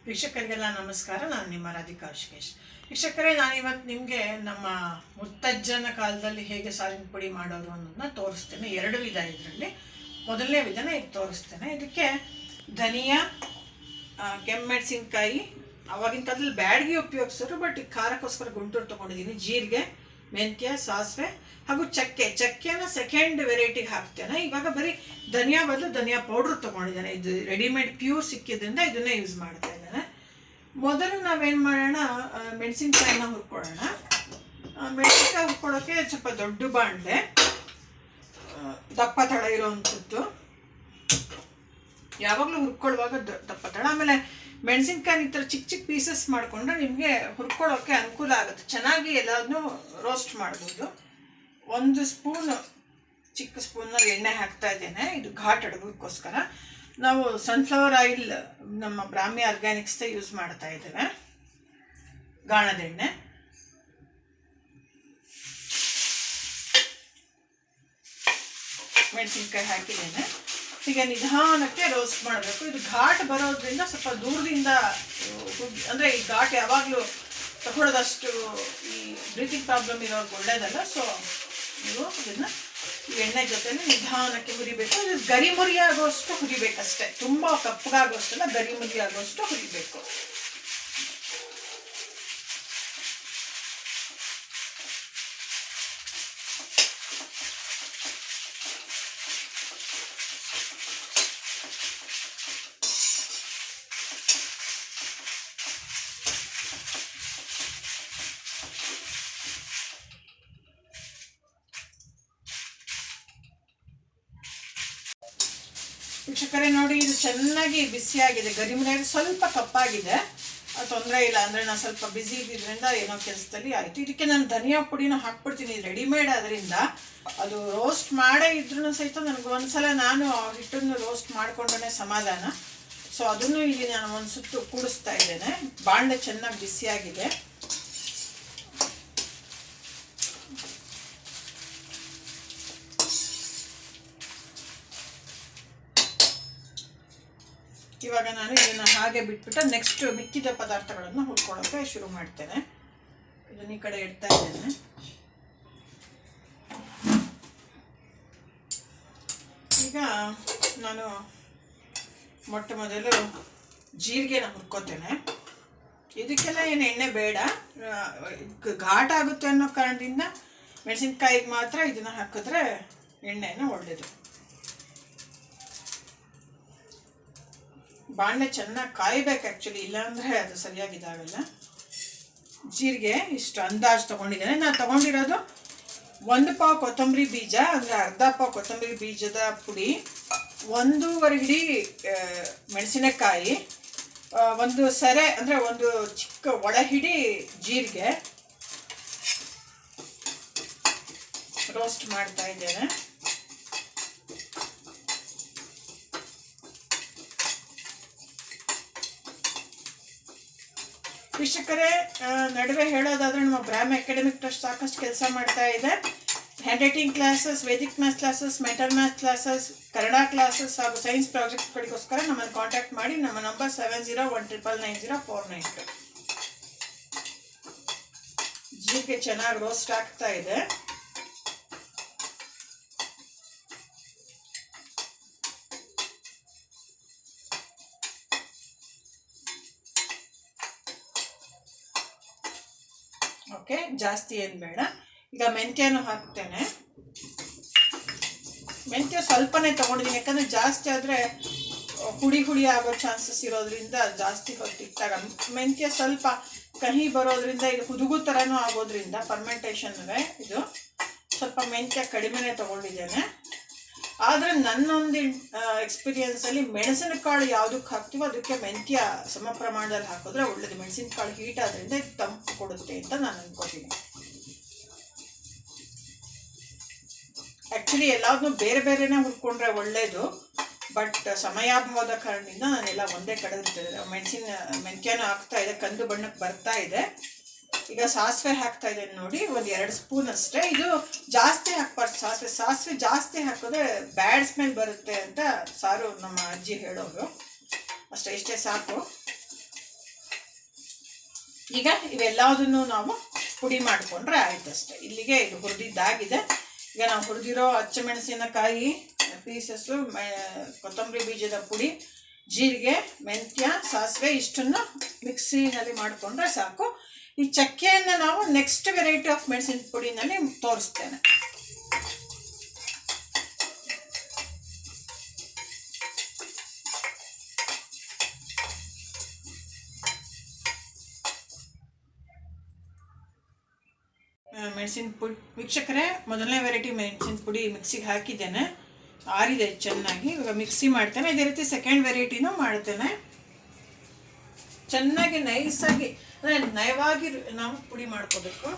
ವೀಕ್ಷಕರಿಗೆಲ್ಲ ನಮಸ್ಕಾರ. ನಾನು ನಿಮ್ಮ ರಾಧಿಕಾ ಅಶ್ಕೇಶ್. ವೀಕ್ಷಕರೇ, ನಾನಿವತ್ತು ನಿಮಗೆ ನಮ್ಮ ಮುತ್ತಜ್ಜನ ಕಾಲದಲ್ಲಿ ಹೇಗೆ ಸಾರಿನ ಪುಡಿ ಮಾಡೋರು ಅನ್ನೋದನ್ನ ತೋರಿಸ್ತೇನೆ. ಎರಡು ವಿಧ ಇದರಲ್ಲಿ. ಮೊದಲನೇ ವಿಧಾನ ಈಗ ತೋರಿಸ್ತೇನೆ. ಇದಕ್ಕೆ ಧನಿಯಾ, ಕೆಮ್ಮೆಣಸಿನ್ಕಾಯಿ, ಆವಾಗಿನ ಕಾಲದಲ್ಲಿ ಬ್ಯಾಡ್ಗೆ ಉಪಯೋಗಿಸೋರು, ಬಟ್ ಈಗ ಖಾರಕ್ಕೋಸ್ಕರ ಗುಂಟೂರು ತೊಗೊಂಡಿದ್ದೀನಿ. ಜೀರಿಗೆ, ಮೆಂತ್ಯ, ಸಾಸಿವೆ ಹಾಗೂ ಚಕ್ಕೆನ ಸೆಕೆಂಡ್ ವೆರೈಟಿಗೆ ಹಾಕ್ತೇನೆ. ಇವಾಗ ಬರೀ ಧನಿಯಾ ಬದಲು ಧನಿಯಾ ಪೌಡ್ರ್ ತೊಗೊಂಡಿದ್ದೇನೆ. ಇದು ರೆಡಿಮೇಡ್ ಪ್ಯೂರ್ ಸಿಕ್ಕಿದ್ರಿಂದ ಇದನ್ನೇ ಯೂಸ್ ಮಾಡ್ತಾ ಇದ್ದೇನೆ. ಮೊದಲು ನಾವೇನು ಮಾಡೋಣ, ಮೆಣಸಿನ್ಕಾಯಿನ ಹುರ್ಕೊಳ್ಳೋಣ. ಮೆಣಸಿನ್ಕಾಯಿ ಹುರ್ಕೊಳ್ಳೋಕ್ಕೆ ಸ್ವಲ್ಪ ದೊಡ್ಡ ಬಾಣಲೆ, ದಪ್ಪ ತಳ ಇರೋವಂಥದ್ದು. ಯಾವಾಗಲೂ ಹುರ್ಕೊಳ್ಳುವಾಗ ದಪ್ಪ ತಳ. ಆಮೇಲೆ ಮೆಣಸಿನ್ಕಾಯಿ ಈ ಥರ ಚಿಕ್ಕ ಚಿಕ್ಕ ಪೀಸಸ್ ಮಾಡಿಕೊಂಡ್ರೆ ನಿಮಗೆ ಹುರ್ಕೊಳ್ಳೋಕ್ಕೆ ಅನುಕೂಲ ಆಗುತ್ತೆ. ಚೆನ್ನಾಗಿ ಎಲ್ಲದನ್ನೂ ರೋಸ್ಟ್ ಮಾಡ್ಬೋದು. 1 ಸ್ಪೂನ್, ಚಿಕ್ಕ ಸ್ಪೂನಲ್ಲಿ ಎಣ್ಣೆ ಹಾಕ್ತಾ ಇದ್ದೇನೆ. ಇದು ಘಾಟ್ ಅಡುಗೋಕ್ಕೋಸ್ಕರ. ನಾವು ಸನ್ಫ್ಲವರ್ ಆಯಿಲ್ ನಮ್ಮ ಬ್ರಾಹ್ಮಿ ಆರ್ಗ್ಯಾನಿಕ್ಸ್ದೇ ಯೂಸ್ ಮಾಡ್ತಾ ಇದ್ದೇವೆ, ಗಾಣದ ಎಣ್ಣೆ. ಮೆಣಸಿನ್ಕಾಯಿ ಹಾಕಿದ್ದೇನೆ. ಹೀಗೆ ನಿಧಾನಕ್ಕೆ ರೋಸ್ಟ್ ಮಾಡಬೇಕು. ಇದು ಘಾಟ್ ಬರೋದ್ರಿಂದ ಸ್ವಲ್ಪ ದೂರದಿಂದ, ಅಂದರೆ ಈ ಘಾಟ್ ಯಾವಾಗಲೂ ತಗೊಳ್ಳೋದಷ್ಟು ಈ ಬ್ರೀತಿಂಗ್ ಪ್ರಾಬ್ಲಮ್ ಇರೋರ್ಗೆ ಒಳ್ಳೇದಲ್ಲ. ಸೊ ನೀವು ಇದನ್ನು ಎಣ್ಣೆ ಜೊತೆಲಿ ನಿಧಾನಕ್ಕೆ ಹುರಿಬೇಕು. ಇದು ಗರಿಮುರಿ ಆಗೋಷ್ಟು ಹುರಿಬೇಕಷ್ಟೆ, ತುಂಬ ಕಪ್ಪಗಾಗೋಷ್ಟಲ್ಲ, ಗರಿಮುರಿ ಆಗೋಷ್ಟು ಹುರಿಬೇಕು. ವೀಕ್ಷಕರೇ ನೋಡಿ, ಇದು ಚೆನ್ನಾಗಿ ಬಿಸಿಯಾಗಿದೆ. ಗರಿಮುರಿಯಾಗಿ ಸ್ವಲ್ಪ ಕಪ್ಪಾಗಿದೆ, ತೊಂದರೆ ಇಲ್ಲ. ಅಂದರೆ ನಾನು ಸ್ವಲ್ಪ ಬಿಸಿ ಇದ್ದಿದ್ದರಿಂದ ಏನೋ ಕೆಲಸದಲ್ಲಿ ಆಯಿತು. ಇದಕ್ಕೆ ನಾನು ಧನಿಯಾ ಪುಡಿನ ಹಾಕ್ಬಿಡ್ತೀನಿ. ರೆಡಿಮೇಡ್ ಅದರಿಂದ ಅದು ರೋಸ್ಟ್ ಮಾಡೇ ಇದ್ರೂ ಸಹಿತ ನನಗೆ ಒಂದ್ಸಲ ನಾನು ಹಿಟ್ಟನ್ನು ರೋಸ್ಟ್ ಮಾಡಿಕೊಂಡೇ ಸಮಾಧಾನ. ಸೊ ಅದನ್ನು ಇಲ್ಲಿ ನಾನು ಒಂದು ಸುತ್ತು ಕೂಡಿಸ್ತಾ ಇದ್ದೇನೆ. ಬಾಣಲೆ ಚೆನ್ನಾಗಿ ಬಿಸಿಯಾಗಿದೆ. ಇವಾಗ ನಾನು ಇದನ್ನು ಹಾಗೆ ಬಿಟ್ಬಿಟ್ಟು ನೆಕ್ಸ್ಟ್ ಮಿಕ್ಕಿದ ಪದಾರ್ಥಗಳನ್ನು ಹುರ್ಕೊಳ್ಳೋಕ್ಕೆ ಶುರು ಮಾಡ್ತೇನೆ. ಇದನ್ನ ಈ ಕಡೆ ಇಡ್ತಾ ಇದ್ದೇನೆ. ಈಗ ನಾನು ಮೊಟ್ಟ ಮೊದಲು ಜೀರಿಗೆನ ಹುರ್ಕೋತೇನೆ. ಇದಕ್ಕೆಲ್ಲ ಏನು ಎಣ್ಣೆ ಬೇಡ, ಘಾಟ್ ಆಗುತ್ತೆ ಅನ್ನೋ ಕಾರಣದಿಂದ ಮೆಣಸಿನ್ಕಾಯಿಗೆ ಮಾತ್ರ ಇದನ್ನು ಹಾಕಿದ್ರೆ ಎಣ್ಣೆನ ಒಳ್ಳೆಯದು. ಬಾಣಲೆ ಚೆನ್ನಾಗಿ ಕಾಯಬೇಕು ಆ್ಯಕ್ಚುಲಿ, ಇಲ್ಲಾಂದರೆ ಅದು ಸರಿಯಾಗಿ ಇದಾಗಲ್ಲ. ಜೀರಿಗೆ ಇಷ್ಟು ಅಂದಾಜು ತೊಗೊಂಡಿದ್ದೇನೆ. ನಾನು ತೊಗೊಂಡಿರೋದು 1 ಪಾವ್ ಕೊತ್ತಂಬರಿ ಬೀಜ, ಅಂದರೆ ಅರ್ಧ ಪಾವ್ ಕೊತ್ತಂಬರಿ ಬೀಜದ ಪುಡಿ, 1.5 ಹಿಡಿ ಮೆಣಸಿನಕಾಯಿ, 1 ಸೆರೆ ಅಂದರೆ 1 ಚಿಕ್ಕ ಒಳ ಹಿಡಿ ಜೀರಿಗೆ ರೋಸ್ಟ್ ಮಾಡ್ತಾ ಇದ್ದೇನೆ. ವೀಕ್ಷಕರೇ, ನಡುವೆ ಹೇಳೋದಾದರೆ ನಮ್ಮ ಬ್ರಾಹ್ಮಿ ಅಕಾಡೆಮಿಕ್ ಟ್ರಸ್ಟ್ ಸಾಕಷ್ಟು ಕೆಲಸ ಮಾಡ್ತಾ ಇದೆ. Hand writing classes, Vedic maths classes, metal maths classes, Kannada classes ಹಾಗೂ ಸೈನ್ಸ್ ಪ್ರಾಜೆಕ್ಟ್ಗಳಿಗೋಸ್ಕರ ನಮ್ಮನ್ನು ಕಾಂಟ್ಯಾಕ್ಟ್ ಮಾಡಿ. ನಮ್ಮ ನಂಬರ್ 7019909492. ಜೀರಿಗೆ ಚೆನ್ನಾಗಿ ರೋಸ್ಟ್ ಆಗ್ತಾ ಇದೆ. ಓಕೆ, ಜಾಸ್ತಿ ಏನು ಬೇಡ. ಈಗ ಮೆಂತ್ಯನೂ ಹಾಕ್ತೇನೆ. ಮೆಂತ್ಯ ಸ್ವಲ್ಪನೇ ತೊಗೊಂಡಿದ್ದೀನಿ, ಯಾಕಂದರೆ ಜಾಸ್ತಿ ಆದರೆ ಹುಳಿ ಆಗೋ ಚಾನ್ಸಸ್ ಇರೋದ್ರಿಂದ ಜಾಸ್ತಿ ಹೊತ್ತಿಟ್ಟಾಗ ಮೆಂತ್ಯ ಸ್ವಲ್ಪ ಕಹಿ ಬರೋದ್ರಿಂದ, ಇದು ಹುದುಗು ಥರನೂ ಆಗೋದ್ರಿಂದ ಫರ್ಮೆಂಟೇಷನ್ಗೆ ಇದು ಸ್ವಲ್ಪ ಮೆಂತ್ಯ ಕಡಿಮೆನೇ ತೊಗೊಂಡಿದ್ದೇನೆ. ಆದರೆ ನನ್ನೊಂದು ಎಕ್ಸ್ಪೀರಿಯನ್ಸಲ್ಲಿ ಮೆಣಸಿನಕಾಳು ಯಾವುದಕ್ಕೆ ಹಾಕ್ತೀವೋ ಅದಕ್ಕೆ ಮೆಂತ್ಯ ಸಮ ಪ್ರಮಾಣದಲ್ಲಿ ಹಾಕಿದ್ರೆ ಒಳ್ಳೆಯದು. ಮೆಣಸಿನಕಾಳು ಹೀಟ್ ಆದ್ದರಿಂದ ಇದು ತಂಪು ಕೊಡುತ್ತೆ ಅಂತ ನಾನು ಅನ್ಕೋತೀನಿ. ಆ್ಯಕ್ಚುಲಿ ಎಲ್ಲದನ್ನೂ ಬೇರೆ ಬೇರೆನೇ ಹುರ್ಕೊಂಡ್ರೆ ಒಳ್ಳೆಯದು, ಬಟ್ ಸಮಯಾಭಾವದ ಕಾರಣದಿಂದ ನಾನೆಲ್ಲ ಒಂದೇ ಕಡೆ ಮೆಂತ್ಯನೂ ಹಾಕ್ತಾ ಇದೆ. ಕಂದು ಬಣ್ಣಕ್ಕೆ ಬರ್ತಾ ಇದೆ. ಈಗ ಸಾಸಿವೆ ಹಾಕ್ತಾ ಇದ್ದೇನೆ ನೋಡಿ, 1-2 ಸ್ಪೂನ್ ಅಷ್ಟೇ. ಇದು ಜಾಸ್ತಿ ಹಾಕ್ಬಾರ್ದು ಸಾಸಿವೆ ಜಾಸ್ತಿ ಹಾಕಿದ್ರೆ ಬ್ಯಾಡ್ ಸ್ಮೆಲ್ ಬರುತ್ತೆ ಅಂತ ಸಾರು ನಮ್ಮ ಅಜ್ಜಿ ಹೇಳೋರು. ಅಷ್ಟೇ, ಇಷ್ಟೇ ಸಾಕು. ಈಗ ಇವೆಲ್ಲದನ್ನು ನಾವು ಪುಡಿ ಮಾಡಿಕೊಂಡ್ರೆ ಆಯ್ತಷ್ಟೆ. ಇಲ್ಲಿಗೆ ಇದು ಹುರಿದಿದ್ದಾಗಿದೆ. ಈಗ ನಾವು ಹುರಿದಿರೋ ಹಸಿಮೆಣಸಿನಕಾಯಿ ಪೀಸಸ್ಸು, ಕೊತ್ತಂಬರಿ ಬೀಜದ ಪುಡಿ, ಜೀರಿಗೆ, ಮೆಂತ್ಯ, ಸಾಸಿವೆ ಇಷ್ಟನ್ನು ಮಿಕ್ಸಿನಲ್ಲಿ ಮಾಡಿಕೊಂಡ್ರೆ ಸಾಕು. ಈ ಚಕ್ಕೆಯನ್ನು ನಾವು ನೆಕ್ಸ್ಟ್ ವೆರೈಟಿ ಆಫ್ ಮೆಣಸಿನ ಪುಡಿನಲ್ಲಿ ತೋರಿಸ್ತೇನೆ. ಮೆಣಸಿನ ಪುಡಿ ವೀಕ್ಷಕರೇ, ಮೊದಲನೇ ವೆರೈಟಿ ಮೆಣಸಿನ ಪುಡಿ ಮಿಕ್ಸಿಗೆ ಹಾಕಿದ್ದೇನೆ, ಆರಿದೆ ಚೆನ್ನಾಗಿ. ಇವಾಗ ಮಿಕ್ಸಿ ಮಾಡ್ತೇನೆ. ಇದೇ ರೀತಿ ಸೆಕೆಂಡ್ ವೆರೈಟಿನೂ ಮಾಡ್ತೇನೆ. ಚೆನ್ನಾಗಿ ನೈಸಾಗಿ ಅಂದರೆ ನಯವಾಗಿ ನಾವು ಪುಡಿ ಮಾಡ್ಕೋಬೇಕು.